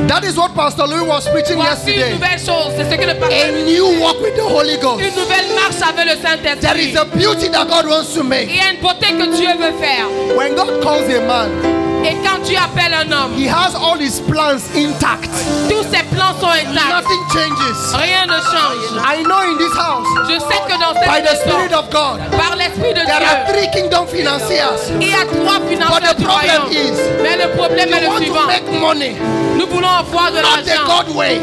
That is what Pastor Louis was preaching Voici une yesterday. nouvelle chose. C'est ce que le pasteur A nous new dit. walk with the Holy Ghost. Une nouvelle marche avec le There is Saint-Esprit. a beauty that God wants to Il make. y a une beauté que Dieu veut faire. When God calls a man, Et quand Dieu appelle un homme, he has all his plans intact. tous ses plans sont intacts. Nothing changes. Rien ne change. I know in this house, Je sais que dans by cette the maison, Spirit of God, par l'Esprit de there are Dieu, 3 kingdom financiers. il y a 3 But financiers the du problem royaume. is, Mais le problème est you le want to suivant. make money, Nous voulons avoir de not the l'argent. God way.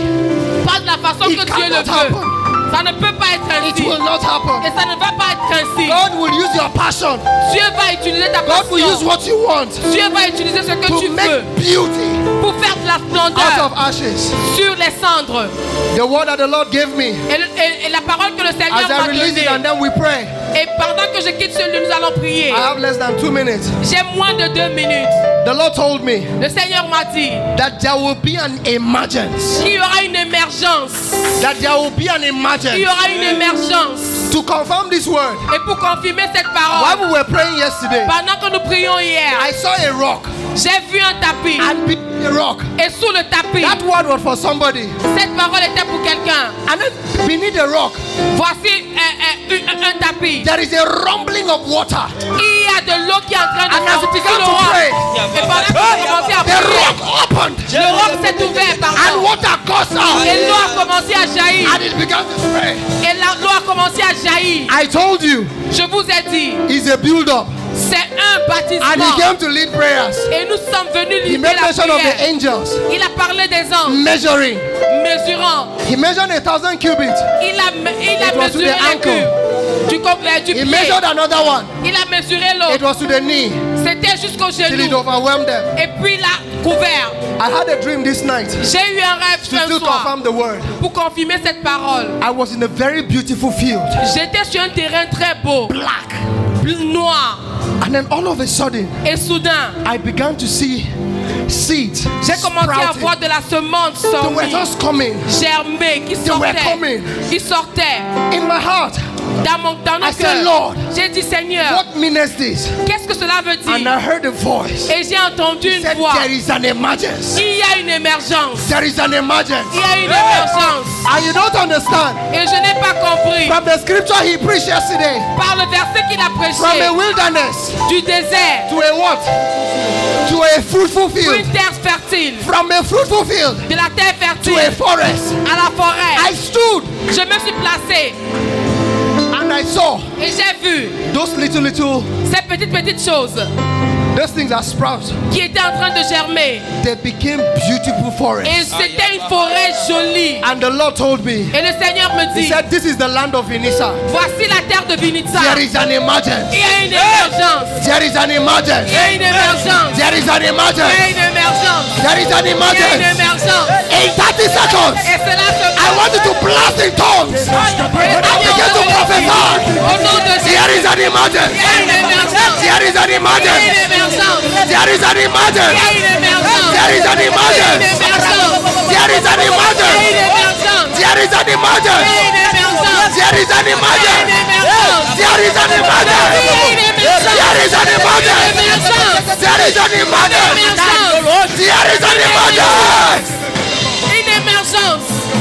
Pas de la façon It que Dieu le cannot veut. happen. Ça ne peut pas être It ainsi. will not Et happen. ça ne va pas être ainsi. God will use your passion. Dieu va utiliser ta God will use passion. what you want Dieu va utiliser ce que to tu veux make beauty pour faire de la out splendeur of ashes. sur les cendres. The word that the Lord gave me, Et la parole que le Seigneur as I m'a release it donnée. and then we pray. Et pendant que je quitte ce lieu, nous allons prier. I have less than 2 minutes. J'ai moins de 2 minutes. The Lord told me Le Seigneur m'a dit that there will be an emergence. qu'il y aura une émergence. That there will be an Il y emergence. aura une émergence. To confirm this word, Et pour confirmer cette while parole, we were praying yesterday, pendant que nous prions hier, I saw a rock, j'ai vu un tapis. and beneath the rock, Et sous le tapis, that word was for somebody. cette parole était pour quelqu'un. And then beneath the rock, Voici un tapis. there is a rumbling of water. Il y a de l'eau qui est en train de And as it sortir began sur le to roc. pray, Et pendant que j'ai commencé à the prier, rock opened, le roc s'est ouvert, and pardon. water gushed out, Et l'eau a commencé à jaillir. and it began to spray. Et l'eau a commencé à jaillir. I told you, Je vous ai dit, it's a build-up. c'est un And he baptême. came to lead prayers. Et nous sommes venus He livrer made la mention of the prière. angels Il a parlé des anges, measuring. mesurant. He measured 1,000 cubits. Il a It was to mesuré the les ankle. cubes du He pied. measured another one. Il a mesuré It l'autre. was to the knee C'était jusqu'au till it genou. overwhelmed them. Et puis il a couvert. I had a dream this night to J'ai eu un rêve ce still soir confirm the word. pour confirmer cette parole. I was in a very beautiful field, J'étais sur un terrain très beau, black. noir. And then all of a sudden, Et soudain, I began to see seeds j'ai commencé à sprouting. voir de la semence They were sortir, just coming germer, qui They were sortait. coming. Qui sortait. in my heart. Dans I nos said, cœurs. Lord, J'ai dit, Seigneur, what means this? qu'est-ce que cela veut And dire? I heard a voice. Et j'ai entendu une Said, voix. there is an emergence. Il y a une émergence. There is an emergence. Il y a une émergence. And you don't understand. Et je n'ai pas compris. From the scripture he preached yesterday, Par le verset qu'il a from a prêché, wilderness du désert, to a what? To a fruitful pour field. une terre fertile, From a fruitful field de la terre to a fertile forest. à la forêt. I stood Je me suis placé and I saw et j'ai vu those little, ces petites choses those things that sprout. qui étaient en train de germer. They became beautiful Et forests. c'était une forêt jolie. And the Lord told me, Et le Seigneur me he dit, said, this is the land of Inissa. voici la terre de Vinitsa. There is an emergence. Il y a une émergence. There is an emergence. Il y a une émergence. There is an Il y a emergence. une émergence. There is an Il y a une emergence. émergence. In 30 seconds, Et cela se I want you to blast in tongues. I begin to prophesy. Au nom de Jésus. There is an emergence. Il y a une émergence. There is an Il y a une emergence. émergence. There is an Il y emergence. a une émergence. There is an Il y a une emergence. émergence. There is an Il y a emergence. une émergence. There is an Il y emergence. a une émergence. There is an Il y a une emergence. émergence. There is an emergence. Il y a une émergence. There is an emergence. Émergence. There is an emergence. Émergence. There is an emergence.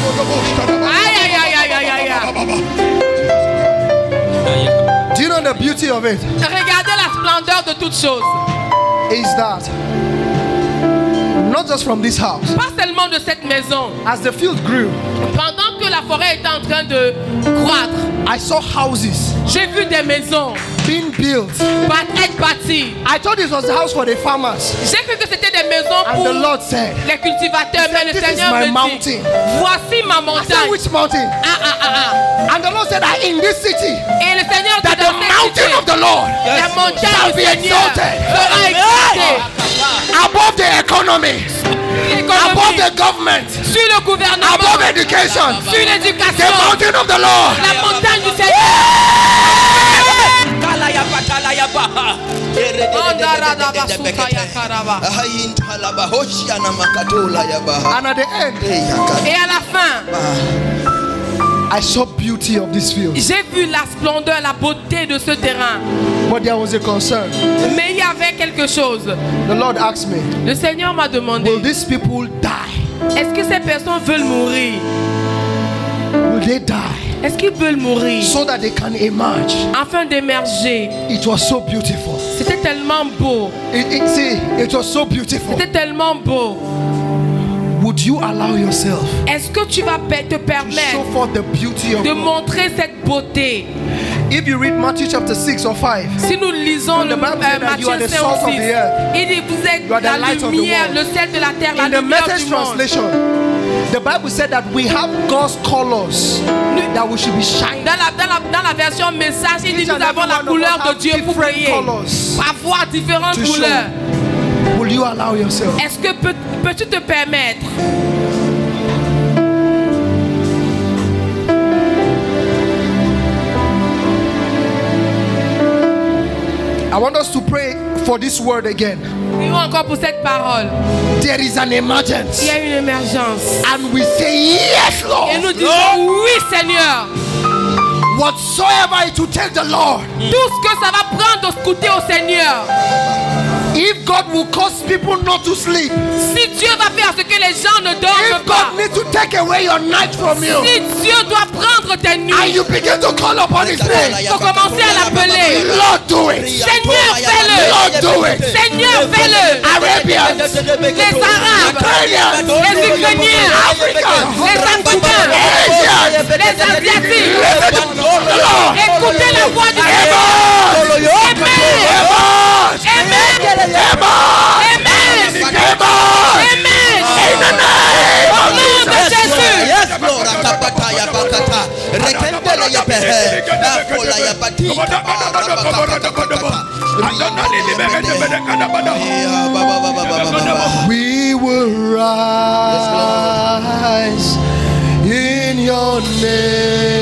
Aïe, aïe, aïe, aïe, aïe, aïe. Do you know the beauty of it? Regardez la splendeur de toutes choses. Is that not just from this house? Pas seulement de cette maison. As the field grew, Pendant que la forêt était en train de croître, I saw houses j'ai vu des maisons being built. être bâties. I thought it was the house for the farmers. J'ai cru que c'était des maisons And pour the Lord said, les cultivateurs, mais le "This is Seigneur my me dit, mountain." voici ma I said, montagne. which mountain? And the Lord said that in this city, Et le Seigneur dit that the dans cette mountain cité, of the Lord la montagne shall du be Seigneur exalted sera exaltée above the economy, above l'économie, the government, sur le gouvernement, above education. sur The l'éducation, mountain of the Lord. la montagne du Seigneur. And at the end, Et à la fin, I saw beauty of this field. j'ai vu la splendeur, la beauté de ce terrain. But there was a concern. Mais il y avait quelque chose. The Lord asked me, Le Seigneur m'a demandé, will these people die? est-ce que ces personnes veulent mourir? Will they die? Est-ce qu'ils veulent mourir So that they can emerge. afin d'émerger? It was so beautiful. C'était tellement beau. It was so beautiful. C'était tellement beau. Would you allow yourself Est-ce que tu vas te to permettre show forth the beauty of de God? montrer cette beauté? If you read Matthew chapter 6 or 5, Si nous lisons le The Bible said that you are Matthieu the 5 salt of 6, the earth. il dit vous êtes You are the la light of the lumière, world. le sel de la terre, la in the lumière Message du monde. translation, the Bible said that we have God's colors that we should be shining. Dans la version message, il dit Each nous and avons every la one of couleur us de have Dieu pour different briller, colors avoir différentes to show. couleurs. Will you allow yourself? Est-ce que peux-tu te permettre? I want us to pray for this word again. Prions encore pour cette parole. There is an Il y emergence, a une émergence. and we say yes, Lord. Et nous disons oui, Seigneur. Whatsoever it will take the Lord. Tout ce que ça va prendre de scouter au Seigneur. If God will cause people not to sleep, Si Dieu va faire ce que les gens ne dorment if pas, God needs to take away your night from you, si Dieu doit prendre tes and nuits, you begin to call upon His name, il faut commencer à l'appeler. Lord, do it. Seigneur, fais-le. Lord, do it. Seigneur, fais-le. Arabians, Les Arabes, Ukrainians, les Ukrainiens, Africans, les Africains, Asians, les Asiatiques. listen to the Lord. Écoutez la voix du Seigneur. Amen. In the name Au of nom de Jesus. Jésus. Yes, Lord. Akapata ya bakata. Rekendele ya pehe. Nakola ya batita. We will rise in your name.